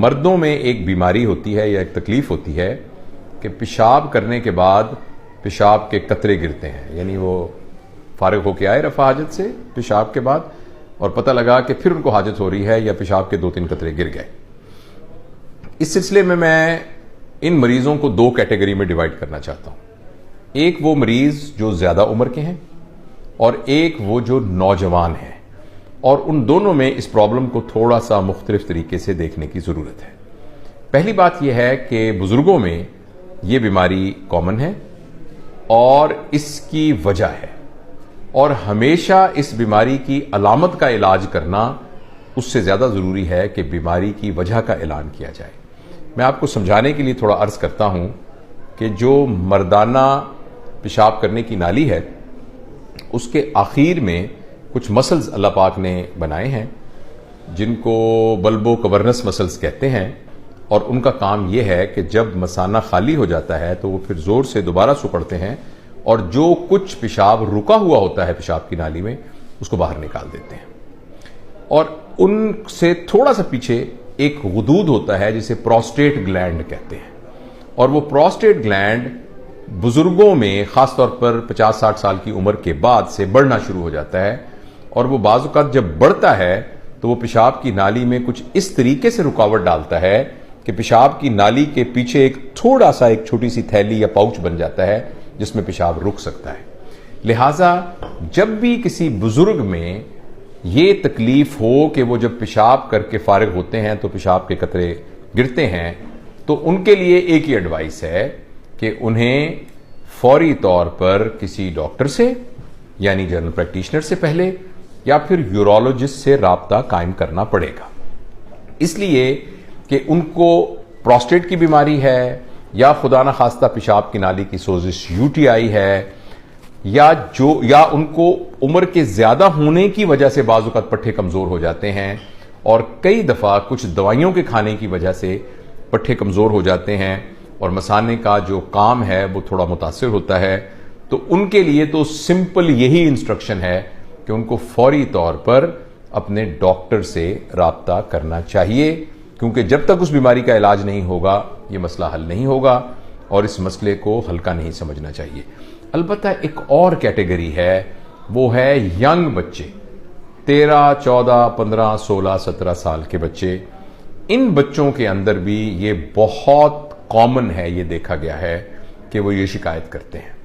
مردوں میں ایک بیماری ہوتی ہے یا ایک تکلیف ہوتی ہے کہ پیشاب کرنے کے بعد پیشاب کے قطرے گرتے ہیں، یعنی وہ فارغ ہو کے آئے رفع حاجت سے پیشاب کے بعد اور پتہ لگا کہ پھر ان کو حاجت ہو رہی ہے یا پیشاب کے 2-3 قطرے گر گئے۔ اس سلسلے میں ان مریضوں کو 2 کیٹیگری میں ڈیوائڈ کرنا چاہتا ہوں۔ ایک وہ مریض جو زیادہ عمر کے ہیں اور ایک وہ جو نوجوان ہیں، اور ان دونوں میں اس پرابلم کو تھوڑا سا مختلف طریقے سے دیکھنے کی ضرورت ہے۔ پہلی بات یہ ہے کہ بزرگوں میں یہ بیماری کامن ہے اور اس کی وجہ ہے، اور ہمیشہ اس بیماری کی علامت کا علاج کرنا اس سے زیادہ ضروری ہے کہ بیماری کی وجہ کا اعلان کیا جائے۔ میں آپ کو سمجھانے کے لیے تھوڑا عرض کرتا ہوں کہ جو مردانہ پیشاب کرنے کی نالی ہے اس کے آخر میں کچھ مسلز اللہ پاک نے بنائے ہیں جن کو بلبو کورنس مسلز کہتے ہیں، اور ان کا کام یہ ہے کہ جب مثانہ خالی ہو جاتا ہے تو وہ پھر زور سے دوبارہ سکڑتے ہیں اور جو کچھ پیشاب رکا ہوا ہوتا ہے پیشاب کی نالی میں اس کو باہر نکال دیتے ہیں۔ اور ان سے تھوڑا سا پیچھے ایک غدود ہوتا ہے جسے پروسٹیٹ گلینڈ کہتے ہیں، اور وہ پروسٹیٹ گلینڈ بزرگوں میں خاص طور پر 50-60 سال کی عمر کے بعد سے بڑھنا شروع ہو جاتا ہے، اور وہ بعض اوقات جب بڑھتا ہے تو وہ پیشاب کی نالی میں کچھ اس طریقے سے رکاوٹ ڈالتا ہے کہ پیشاب کی نالی کے پیچھے ایک تھوڑا سا ایک چھوٹی سی تھیلی یا پاؤچ بن جاتا ہے جس میں پیشاب رک سکتا ہے۔ لہٰذا جب بھی کسی بزرگ میں یہ تکلیف ہو کہ وہ جب پیشاب کر کے فارغ ہوتے ہیں تو پیشاب کے قطرے گرتے ہیں، تو ان کے لیے ایک ہی ایڈوائس ہے کہ انہیں فوری طور پر کسی ڈاکٹر سے یعنی جنرل پریکٹیشنر سے پہلے یا پھر یورولوجسٹ سے رابطہ قائم کرنا پڑے گا، اس لیے کہ ان کو پروسٹیٹ کی بیماری ہے یا خدا نخواستہ پیشاب کی نالی کی سوزش UTI ہے، یا ان کو عمر کے زیادہ ہونے کی وجہ سے بعض اوقات پٹھے کمزور ہو جاتے ہیں، اور کئی دفعہ کچھ دوائیوں کے کھانے کی وجہ سے پٹھے کمزور ہو جاتے ہیں اور مثانے کا جو کام ہے وہ تھوڑا متاثر ہوتا ہے، تو ان کے لیے تو سمپل یہی انسٹرکشن ہے کہ ان کو فوری طور پر اپنے ڈاکٹر سے رابطہ کرنا چاہیے، کیونکہ جب تک اس بیماری کا علاج نہیں ہوگا یہ مسئلہ حل نہیں ہوگا اور اس مسئلے کو ہلکا نہیں سمجھنا چاہیے۔ البتہ ایک اور کیٹیگری ہے، وہ ہے ینگ بچے، 13، 14، 15، 16، 17 سال کے بچے۔ ان بچوں کے اندر بھی یہ بہت کامن ہے، یہ دیکھا گیا ہے کہ وہ یہ شکایت کرتے ہیں۔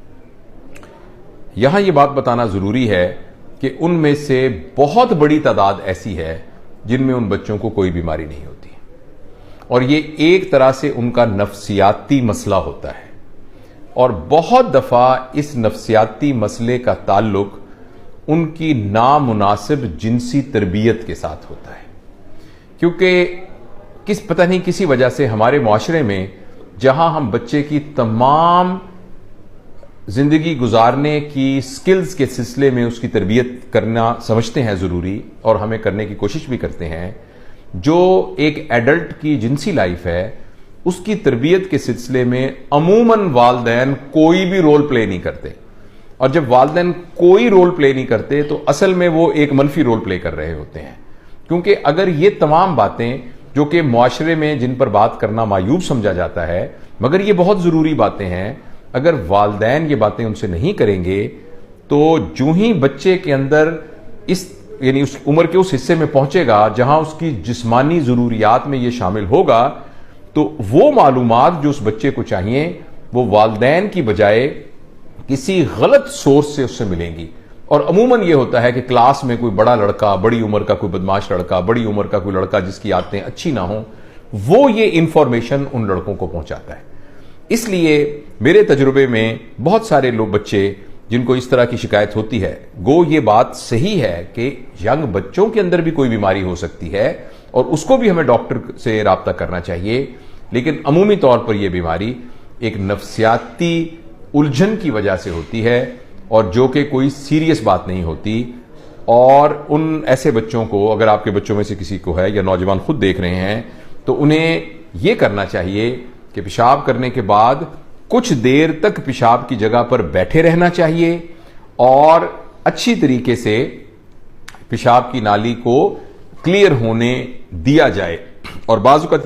یہاں یہ بات بتانا ضروری ہے کہ ان میں سے بہت بڑی تعداد ایسی ہے جن میں ان بچوں کو کوئی بیماری نہیں ہوتی، اور یہ ایک طرح سے ان کا نفسیاتی مسئلہ ہوتا ہے، اور بہت دفعہ اس نفسیاتی مسئلے کا تعلق ان کی نامناسب جنسی تربیت کے ساتھ ہوتا ہے، کیونکہ پتہ نہیں کسی وجہ سے ہمارے معاشرے میں جہاں ہم بچے کی تمام زندگی گزارنے کی سکلز کے سلسلے میں اس کی تربیت کرنا سمجھتے ہیں ضروری، اور ہمیں کرنے کی کوشش بھی کرتے ہیں، جو ایک ایڈلٹ کی جنسی لائف ہے اس کی تربیت کے سلسلے میں عموماً والدین کوئی بھی رول پلے نہیں کرتے، اور جب والدین کوئی رول پلے نہیں کرتے تو اصل میں وہ ایک منفی رول پلے کر رہے ہوتے ہیں، کیونکہ اگر یہ تمام باتیں جو کہ معاشرے میں جن پر بات کرنا معیوب سمجھا جاتا ہے مگر یہ بہت ضروری باتیں ہیں، اگر والدین یہ باتیں ان سے نہیں کریں گے تو جو ہی بچے کے اندر یعنی اس عمر کے اس حصے میں پہنچے گا جہاں اس کی جسمانی ضروریات میں یہ شامل ہوگا، تو وہ معلومات جو اس بچے کو چاہیے وہ والدین کی بجائے کسی غلط سورس سے اس سے ملیں گی، اور عموماً یہ ہوتا ہے کہ کلاس میں کوئی بڑا لڑکا، بڑی عمر کا کوئی بدماش لڑکا، بڑی عمر کا کوئی لڑکا جس کی عادتیں اچھی نہ ہوں، وہ یہ انفارمیشن ان لڑکوں کو پہنچاتا ہے۔ اس لیے میرے تجربے میں بہت سارے لوگ بچے جن کو اس طرح کی شکایت ہوتی ہے، گو یہ بات صحیح ہے کہ ینگ بچوں کے اندر بھی کوئی بیماری ہو سکتی ہے اور اس کو بھی ہمیں ڈاکٹر سے رابطہ کرنا چاہیے، لیکن عمومی طور پر یہ بیماری ایک نفسیاتی الجھن کی وجہ سے ہوتی ہے اور جو کہ کوئی سیریس بات نہیں ہوتی، اور ان ایسے بچوں کو اگر آپ کے بچوں میں سے کسی کو ہے یا نوجوان خود دیکھ رہے ہیں تو انہیں یہ کرنا چاہیے کہ پیشاب کرنے کے بعد کچھ دیر تک پیشاب کی جگہ پر بیٹھے رہنا چاہیے اور اچھی طریقے سے پیشاب کی نالی کو کلیئر ہونے دیا جائے، اور بعض اوقات